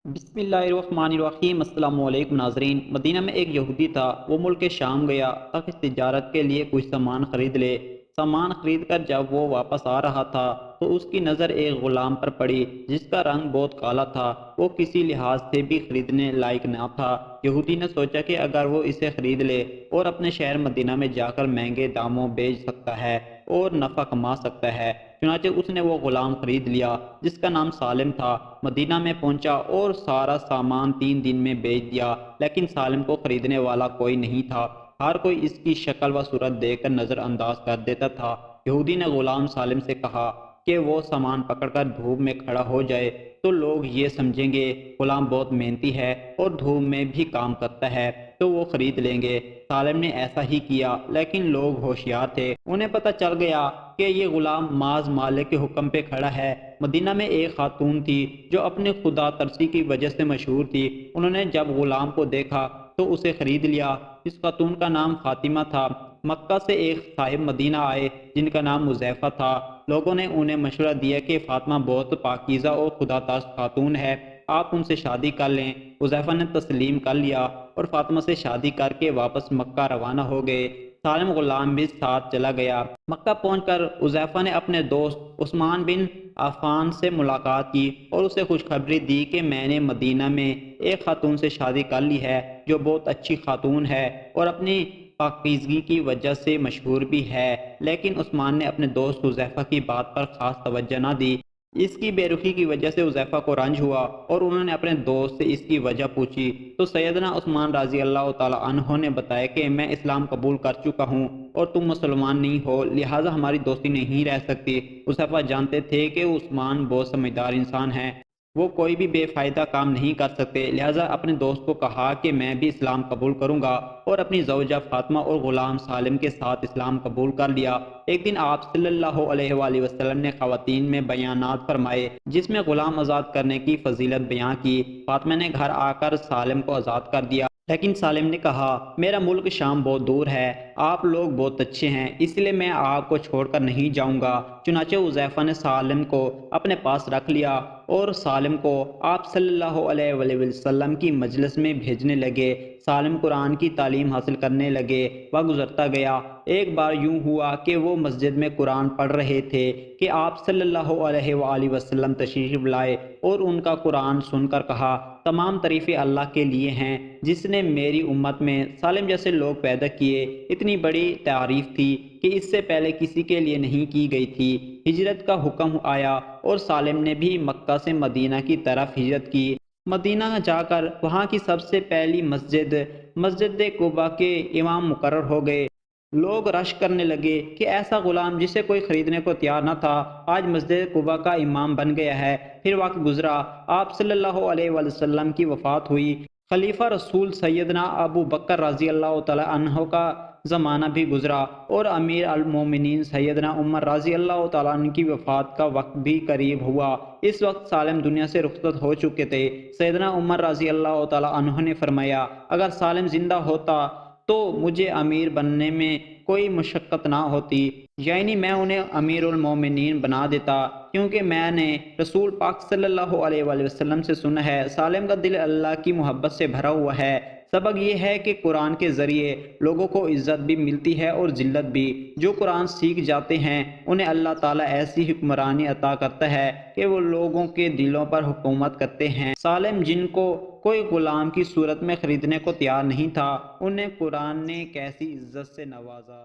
بسم اللہ الرحمن الرحیم۔ السلام علیکم ناظرین۔ مدینہ میں ایک یہودی تھا، وہ ملک شام گیا تاکہ تجارت کے لیے کچھ سامان خرید لے۔ سامان خرید کر جب وہ واپس آ رہا تھا تو اس کی نظر ایک غلام پر پڑی جس کا رنگ بہت کالا تھا، وہ کسی لحاظ سے بھی خریدنے لائق نہ تھا۔ یہودی نے سوچا کہ اگر وہ اسے خرید لے اور اپنے شہر مدینہ میں جا کر مہنگے داموں بیچ سکتا ہے اور نفع کما سکتا ہے۔ چنانچہ اس نے وہ غلام خرید لیا جس کا نام سالم تھا۔ مدینہ میں پہنچا اور سارا سامان 3 دن میں بیچ دیا، لیکن سالم کو خریدنے والا کوئی نہیں تھا۔ ہر کوئی اس کی شکل و صورت دیکھ کر نظر انداز کر دیتا تھا۔ یہودی نے غلام سالم سے کہا کہ وہ سامان پکڑ کر دھوپ میں کھڑا ہو جائے تو لوگ یہ سمجھیں گے غلام بہت محنتی ہے اور دھوپ میں بھی کام کرتا ہے، تو وہ خرید لیں گے۔ سالم نے ایسا ہی کیا، لیکن لوگ ہوشیار تھے، انہیں پتہ چل گیا کہ یہ غلام معاذ مالک کے حکم پہ کھڑا ہے۔ مدینہ میں ایک خاتون تھی جو اپنی خدا ترسی کی وجہ سے مشہور تھی۔ انہوں نے جب غلام کو دیکھا تو اسے خرید لیا۔ اس خاتون کا نام فاطمہ تھا۔ مکہ سے ایک صاحب مدینہ آئے جن کا نام حذیفہ تھا۔ لوگوں نے انہیں مشورہ دیا کہ فاطمہ بہت پاکیزہ اور خدا ترس خاتون ہے، آپ ان سے شادی کر لیں۔ حذیفہ نے تسلیم کر لیا اور فاطمہ سے شادی کر کے واپس مکہ روانہ ہو گئے۔ سالم غلام بھی ساتھ چلا گیا۔ مکہ پہنچ کر حذیفہ نے اپنے دوست عثمان بن عفان سے ملاقات کی اور اسے خوشخبری دی کہ میں نے مدینہ میں ایک خاتون سے شادی کر لی ہے جو بہت اچھی خاتون ہے اور اپنی پاکیزگی کی وجہ سے مشہور بھی ہے۔ لیکن عثمان نے اپنے دوست حذیفہ کی بات پر خاص توجہ نہ دی۔ اس کی بے رخی کی وجہ سے حذیفہ کو رنج ہوا اور انہوں نے اپنے دوست سے اس کی وجہ پوچھی تو سیدنا عثمان رضی اللہ تعالی عنہ نے بتایا کہ میں اسلام قبول کر چکا ہوں اور تم مسلمان نہیں ہو، لہٰذا ہماری دوستی نہیں رہ سکتی۔ حذیفہ جانتے تھے کہ عثمان بہت سمجھدار انسان ہے، وہ کوئی بھی بے فائدہ کام نہیں کر سکتے، لہٰذا اپنے دوست کو کہا کہ میں بھی اسلام قبول کروں گا اور اپنی زوجہ فاطمہ اور غلام سالم کے ساتھ اسلام قبول کر لیا۔ ایک دن آپ صلی اللہ علیہ وآلہ وسلم نے خواتین میں بیانات فرمائے جس میں غلام آزاد کرنے کی فضیلت بیان کی۔ فاطمہ نے گھر آ کر سالم کو آزاد کر دیا، لیکن سالم نے کہا میرا ملک شام بہت دور ہے، آپ لوگ بہت اچھے ہیں، اس لیے میں آپ کو چھوڑ کر نہیں جاؤں گا۔ چنانچہ حذیفہ نے سالم کو اپنے پاس رکھ لیا اور سالم کو آپ صلی اللہ علیہ وآلہ وسلم کی مجلس میں بھیجنے لگے۔ سالم قرآن کی تعلیم حاصل کرنے لگے۔ وقت گزرتا گیا۔ ایک بار یوں ہوا کہ وہ مسجد میں قرآن پڑھ رہے تھے کہ آپ صلی اللہ علیہ وآلہ وسلم تشریف لائے اور ان کا قرآن سن کر کہا تمام تعریفیں اللہ کے لیے ہیں جس نے میری امت میں سالم جیسے لوگ پیدا کیے۔ اتنی بڑی تعریف تھی کہ اس سے پہلے کسی کے لیے نہیں کی گئی تھی۔ ہجرت کا حکم آیا اور سالم نے بھی مکہ سے مدینہ کی طرف ہجرت کی۔ مدینہ جا کر وہاں کی سب سے پہلی مسجد قباء کے امام مقرر ہو گئے۔ لوگ رش کرنے لگے کہ ایسا غلام جسے کوئی خریدنے کو تیار نہ تھا آج مسجد قباء کا امام بن گیا ہے۔ پھر وقت گزرا، آپ صلی اللہ علیہ وآلہ وسلم کی وفات ہوئی۔ خلیفہ رسول سیدنا ابو بکر رضی اللہ تعالی عنہ کا زمانہ بھی گزرا اور امیر المومنین سیدنا عمر رضی اللہ تعالیٰ عنہ کی وفات کا وقت بھی قریب ہوا۔ اس وقت سالم دنیا سے رخصت ہو چکے تھے۔ سیدنا عمر رضی اللہ تعالیٰ عنہ نے فرمایا اگر سالم زندہ ہوتا تو مجھے امیر بننے میں کوئی مشقت نہ ہوتی، یعنی میں انہیں امیر المومنین بنا دیتا، کیونکہ میں نے رسول پاک صلی اللہ علیہ وآلہ وسلم سے سنا ہے سالم کا دل اللہ کی محبت سے بھرا ہوا ہے۔ سبق یہ ہے کہ قرآن کے ذریعے لوگوں کو عزت بھی ملتی ہے اور ذلت بھی۔ جو قرآن سیکھ جاتے ہیں انہیں اللہ تعالیٰ ایسی حکمرانی عطا کرتا ہے کہ وہ لوگوں کے دلوں پر حکومت کرتے ہیں۔ سالم جن کو کوئی غلام کی صورت میں خریدنے کو تیار نہیں تھا، انہیں قرآن نے کیسی عزت سے نوازا۔